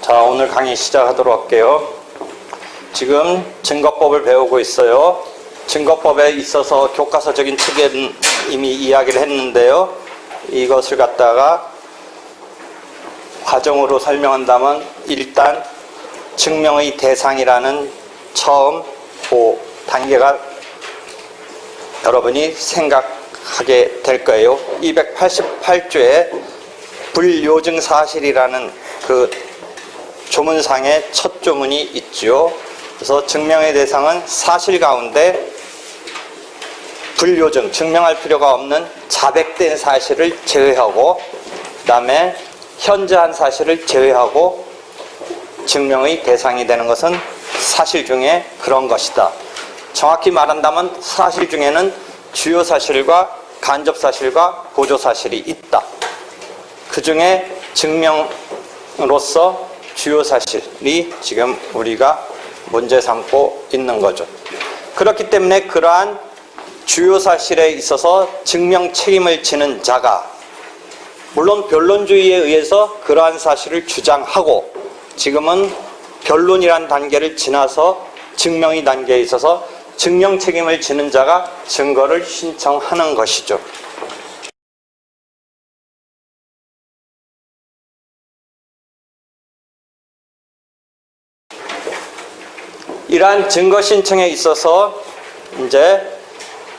자, 오늘 강의 시작하도록 할게요. 지금 증거법을 배우고 있어요. 증거법에 있어서 교과서적인 측은 이미 이야기를 했는데요. 이것을 갖다가 과정으로 설명한다면 일단 증명의 대상이라는 처음 단계가 여러분이 생각하게 될 거예요. 288조에 불요증 사실이라는 그 조문상의 첫 조문이 있죠. 그래서 증명의 대상은 사실 가운데 불요증, 증명할 필요가 없는 자백된 사실을 제외하고, 그 다음에 현저한 사실을 제외하고 증명의 대상이 되는 것은 사실 중에 그런 것이다. 정확히 말한다면 사실 중에는 주요 사실과 간접 사실과 보조 사실이 있다. 그 중에 증명으로서 주요 사실이 지금 우리가 문제 삼고 있는 거죠. 그렇기 때문에 그러한 주요 사실에 있어서 증명 책임을 지는 자가, 물론 변론주의에 의해서 그러한 사실을 주장하고, 지금은 변론이란 단계를 지나서 증명의 단계에 있어서 증명 책임을 지는 자가 증거를 신청하는 것이죠. 이러한 증거 신청에 있어서 이제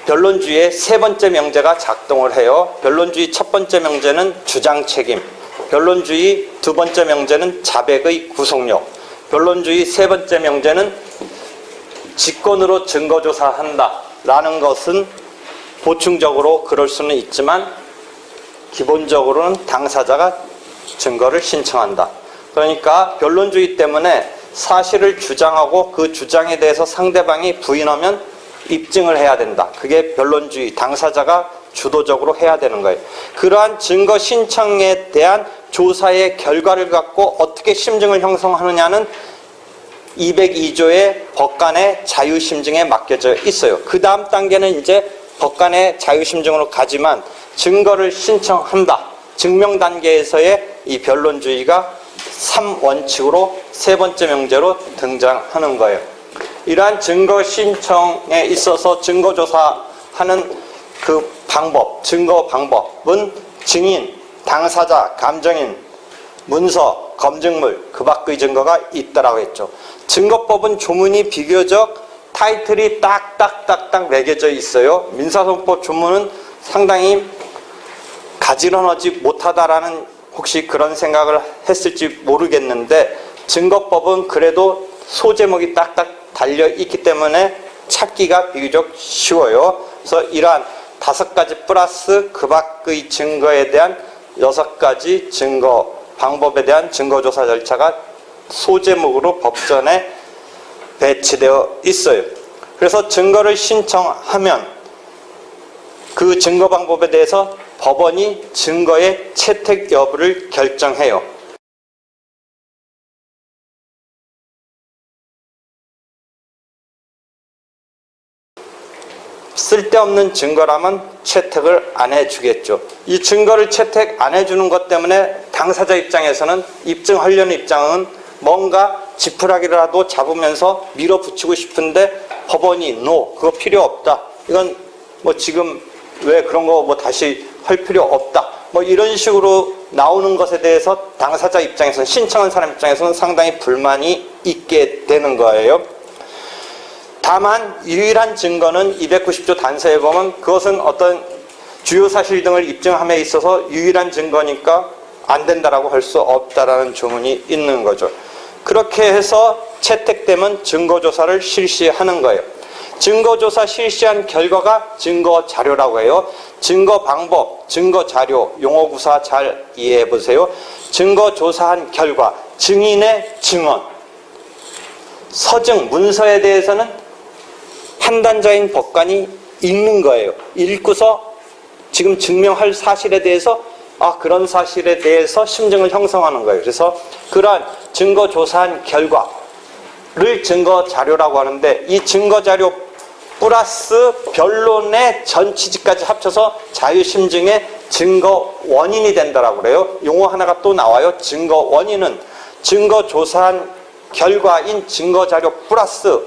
변론주의의 세 번째 명제가 작동을 해요. 변론주의 첫 번째 명제는 주장 책임, 변론주의 두 번째 명제는 자백의 구속력, 변론주의 세 번째 명제는 직권으로 증거조사한다 라는 것은 보충적으로 그럴 수는 있지만 기본적으로는 당사자가 증거를 신청한다. 그러니까 변론주의 때문에 사실을 주장하고 그 주장에 대해서 상대방이 부인하면 입증을 해야 된다. 그게 변론주의, 당사자가 주도적으로 해야 되는 거예요. 그러한 증거 신청에 대한 조사의 결과를 갖고 어떻게 심증을 형성하느냐는 202조의 법관의 자유심증에 맡겨져 있어요. 그 다음 단계는 이제 법관의 자유심증으로 가지만 증거를 신청한다. 증명 단계에서의 이 변론주의가 3원칙으로 세 번째 명제로 등장하는 거예요. 이러한 증거 신청에 있어서 증거조사하는 그 방법, 증거 방법은 증인, 당사자, 감정인, 문서, 검증물, 그 밖의 증거가 있다라고 했죠. 증거법은 조문이 비교적 타이틀이 딱딱딱딱 매겨져 있어요. 민사소송법 조문은 상당히 가지런하지 못하다라는 혹시 그런 생각을 했을지 모르겠는데, 증거법은 그래도 소제목이 딱딱 달려있기 때문에 찾기가 비교적 쉬워요. 그래서 이러한 5가지 플러스 그 밖의 증거에 대한 6가지 증거 방법에 대한 증거조사 절차가 소제목으로 법전에 배치되어 있어요. 그래서 증거를 신청하면 그 증거 방법에 대해서 법원이 증거의 채택 여부를 결정해요. 쓸데없는 증거라면 채택을 안 해주겠죠. 이 증거를 채택 안 해주는 것 때문에 당사자 입장에서는 입증하려는 입장은 뭔가 지푸라기라도 잡으면서 밀어붙이고 싶은데 법원이 그거 필요 없다. 이건 뭐 지금 왜 그런 거 뭐 다시 할 필요 없다. 뭐 이런 식으로 나오는 것에 대해서 당사자 입장에서는, 신청한 사람 입장에서는 상당히 불만이 있게 되는 거예요. 다만 유일한 증거는 290조 단서에 보면 그것은 어떤 주요 사실 등을 입증함에 있어서 유일한 증거니까 안 된다라고 할 수 없다라는 조문이 있는 거죠. 그렇게 해서 채택되면 증거조사를 실시하는 거예요. 증거조사 실시한 결과가 증거자료라고 해요. 증거 방법, 증거자료, 용어구사 잘 이해해 보세요. 증거조사한 결과, 증인의 증언, 서증, 문서에 대해서는 판단자인 법관이 읽는 거예요. 읽고서 지금 증명할 사실에 대해서 그런 사실에 대해서 심증을 형성하는 거예요. 그래서 그러한 증거조사한 결과를 증거자료라고 하는데, 이 증거자료뿐만 플러스 변론의 전 취지까지 합쳐서 자유심증의 증거 원인이 된다라고 그래요. 용어 하나가 또 나와요. 증거 원인은 증거 조사한 결과인 증거자료 플러스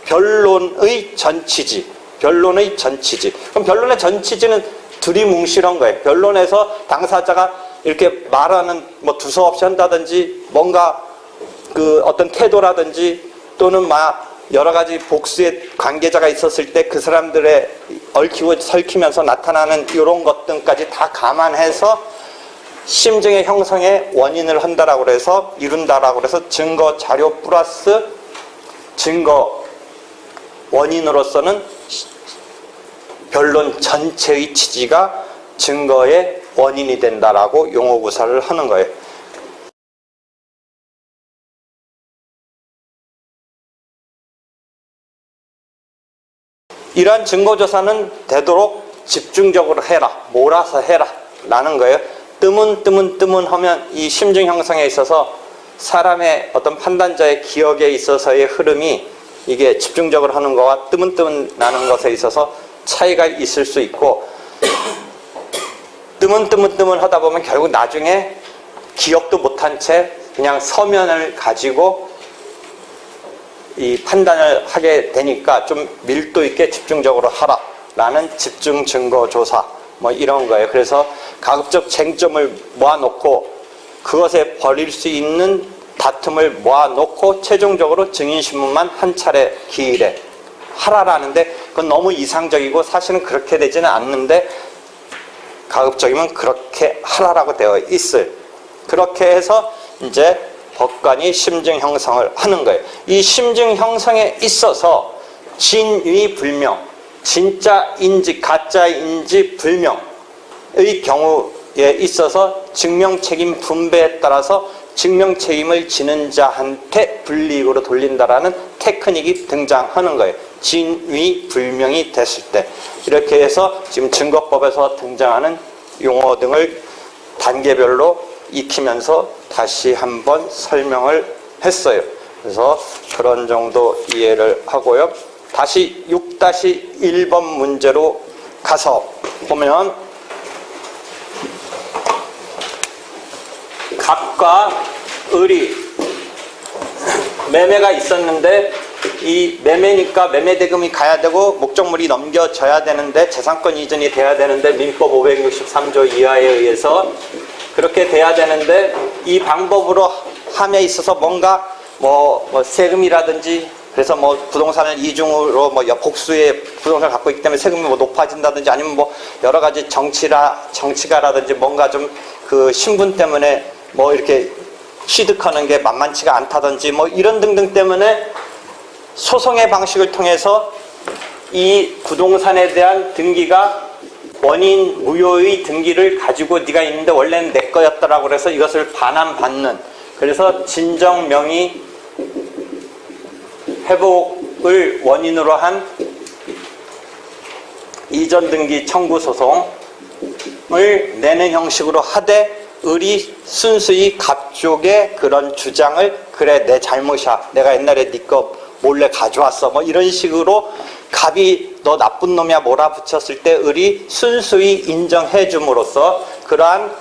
변론의 전 취지. 변론의 전 취지. 그럼 변론의 전 취지는 두리뭉실한 거예요. 변론에서 당사자가 이렇게 말하는 뭐 두서없이 한다든지 뭔가 그 어떤 태도라든지 또는 막 여러 가지 복수의 관계자가 있었을 때 그 사람들의 얽히고 설키면서 나타나는 이런 것들까지 다 감안해서 심증의 형성의 원인을 한다라고 그래서 이룬다라고 그래서 증거 자료 플러스 증거 원인으로서는 변론 전체의 취지가 증거의 원인이 된다라고 용어 구사를 하는 거예요. 이러한 증거조사는 되도록 집중적으로 해라, 몰아서 해라 라는 거예요. 뜨문 하면 이 심증 형성에 있어서 사람의 어떤 판단자의 기억에 있어서의 흐름이 이게 집중적으로 하는 거와 뜨문 나는 것에 있어서 차이가 있을 수 있고 뜨문 하다 보면 결국 나중에 기억도 못한 채 그냥 서면을 가지고 이 판단을 하게 되니까 좀 밀도 있게 집중적으로 하라 라는 집중 증거 조사 뭐 이런 거예요. 그래서 가급적 쟁점을 모아놓고 그것에 벌일 수 있는 다툼을 모아놓고 최종적으로 증인신문만 한 차례 기일에 하라라는데 그건 너무 이상적이고 사실은 그렇게 되지는 않는데 가급적이면 그렇게 하라라고 되어 있어요. 그렇게 해서 이제 법관이 심증 형성을 하는 거예요. 이 심증 형성에 있어서 진위불명, 진짜인지 가짜인지 불명의 경우에 있어서 증명책임 분배에 따라서 증명책임을 지는 자한테 불이익으로 돌린다라는 테크닉이 등장하는 거예요. 진위불명이 됐을 때. 이렇게 해서 지금 증거법에서 등장하는 용어 등을 단계별로 익히면서 다시 한번 설명을 했어요. 그래서 그런 정도 이해를 하고요. 다시 6-1번 문제로 가서 보면 갑과 을이 매매가 있었는데 이 매매니까 매매대금이 가야 되고 목적물이 넘겨져야 되는데 재산권 이전이 돼야 되는데 민법 563조 이하에 의해서 그렇게 돼야 되는데 이 방법으로 함에 있어서 뭔가 뭐 세금이라든지 그래서 뭐 부동산을 이중으로 뭐 복수의 부동산을 갖고 있기 때문에 세금이 뭐 높아진다든지 아니면 뭐 여러 가지 정치가라든지 뭔가 좀 그 신분 때문에 뭐 이렇게 취득하는 게 만만치가 않다든지 뭐 이런 등등 때문에 소송의 방식을 통해서 이 부동산에 대한 등기가 원인 무효의 등기를 가지고 네가 있는데 원래는 내 거였다라고 그래서 이것을 반환받는 그래서 진정명의 회복을 원인으로 한 이전 등기 청구 소송을 내는 형식으로 하되 을이 순수히 갑 쪽의 그런 주장을 그래 내 잘못이야 내가 옛날에 네 거 몰래 가져왔어 뭐 이런 식으로 갑이 너 나쁜 놈이야 몰아붙였을 때 을이 순수히 인정해 줌으로써 그러한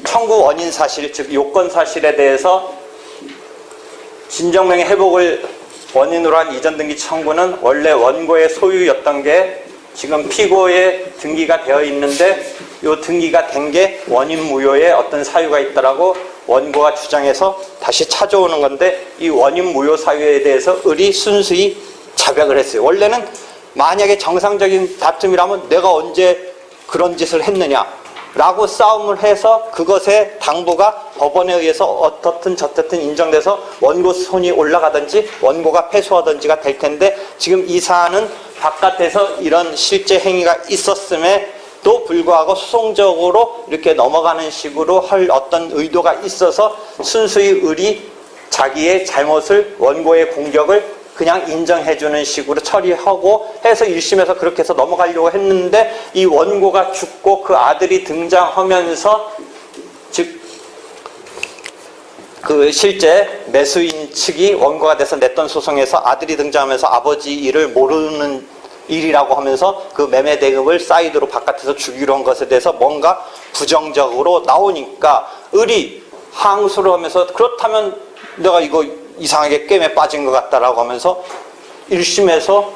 청구 원인 사실 즉 요건 사실에 대해서 진정명의 회복을 원인으로 한 이전 등기 청구는 원래 원고의 소유였던 게 지금 피고의 등기가 되어 있는데 요 등기가 된 게 원인 무효의 어떤 사유가 있다라고 원고가 주장해서 다시 찾아오는 건데 이 원인 무효 사유에 대해서 을이 순수히 자백을 했어요. 원래는 만약에 정상적인 다툼이라면 내가 언제 그런 짓을 했느냐 라고 싸움을 해서 그것의 당부가 법원에 의해서 어떻든 저떻든 인정돼서 원고 손이 올라가든지 원고가 패소하든지가 될 텐데 지금 이 사안은 바깥에서 이런 실제 행위가 있었음에도 불구하고 수송적으로 이렇게 넘어가는 식으로 할 어떤 의도가 있어서 순수히 을이 자기의 잘못을 원고의 공격을 그냥 인정해주는 식으로 처리하고 해서 1심에서 그렇게 해서 넘어가려고 했는데 이 원고가 죽고 그 아들이 등장하면서 즉 그 실제 매수인 측이 원고가 돼서 냈던 소송에서 아들이 등장하면서 아버지 일을 모르는 일이라고 하면서 그 매매 대금을 사이드로 바깥에서 주기로 한 것에 대해서 뭔가 부정적으로 나오니까 을이 항소를 하면서 그렇다면 내가 이거 이상하게 게임에 빠진 것 같다라고 하면서 1심에서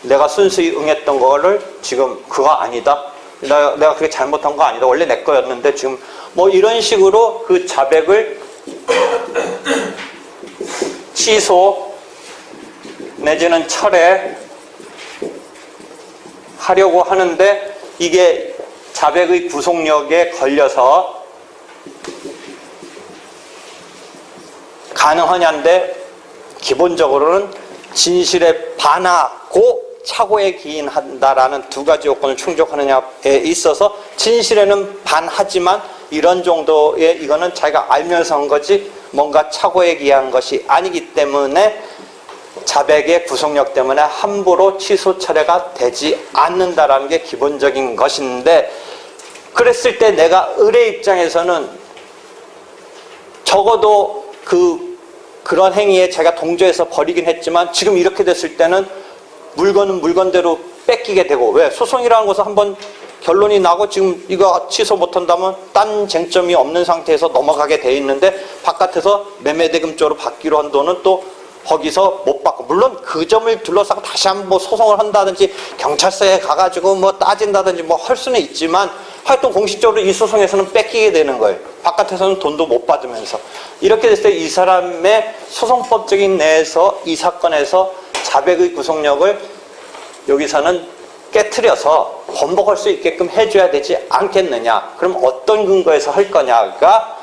내가 순수히 응했던 거를 지금 그거 아니다. 내가 그게 잘못한 거 아니다. 원래 내 거였는데 지금 뭐 이런 식으로 그 자백을 취소 내지는 철회 하려고 하는데 이게 자백의 구속력에 걸려서 가능하냐인데 기본적으로는 진실에 반하고 착오에 기인한다라는 두 가지 요건을 충족하느냐에 있어서 진실에는 반하지만 이런 정도의 이거는 자기가 알면서 한 거지 뭔가 착오에 기한 것이 아니기 때문에 자백의 구속력 때문에 함부로 취소 철회가 되지 않는다라는 게 기본적인 것인데 그랬을 때 내가 을의 입장에서는 적어도 그런 행위에 제가 동조해서 버리긴 했지만 지금 이렇게 됐을 때는 물건은 물건대로 뺏기게 되고 왜? 소송이라는 것은 한번 결론이 나고 지금 이거 취소 못한다면 딴 쟁점이 없는 상태에서 넘어가게 돼 있는데 바깥에서 매매대금 쪽으로 받기로 한 돈은 또 거기서 못 받고 물론 그 점을 둘러싸고 다시 한번 뭐 소송을 한다든지 경찰서에 가가지고 뭐 따진다든지 뭐 할 수는 있지만 하여튼 공식적으로 이 소송에서는 뺏기게 되는 거예요. 바깥에서는 돈도 못 받으면서 이렇게 됐을 때 이 사람의 소송법적인 내에서 이 사건에서 자백의 구속력을 여기서는 깨트려서 번복할 수 있게끔 해줘야 되지 않겠느냐. 그럼 어떤 근거에서 할 거냐가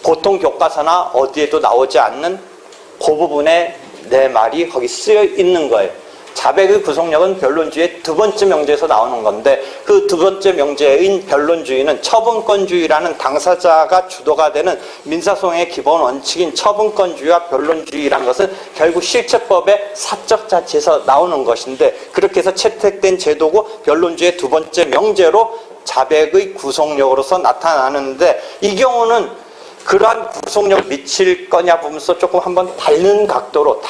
보통 교과서나 어디에도 나오지 않는 그 부분에 내 말이 거기 쓰여 있는 거예요. 자백의 구속력은 변론주의의 두 번째 명제에서 나오는 건데 그 두 번째 명제인 변론주의는 처분권주의라는 당사자가 주도가 되는 민사소송의 기본 원칙인 처분권주의와 변론주의라는 것은 결국 실체법의 사적 자체에서 나오는 것인데 그렇게 해서 채택된 제도고 변론주의의 두 번째 명제로 자백의 구속력으로서 나타나는데 이 경우는 그러한 구속력 미칠 거냐 보면서 조금 한번 다른 각도로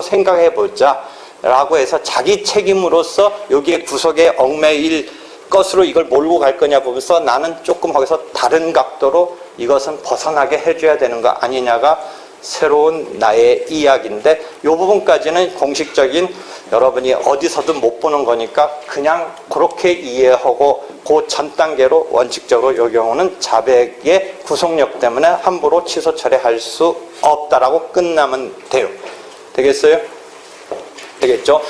생각해 보자 라고 해서 자기 책임으로서 여기에 구속에 얽매일 것으로 이걸 몰고 갈 거냐 보면서 나는 조금 거기서 다른 각도로 이것은 벗어나게 해줘야 되는 거 아니냐가 새로운 나의 이야기인데 이 부분까지는 공식적인 여러분이 어디서든 못 보는 거니까 그냥 그렇게 이해하고 그 전 단계로 원칙적으로 이 경우는 자백의 구속력 때문에 함부로 취소 처리할 수 없다라고 끝나면 돼요. 되겠어요? 되겠죠?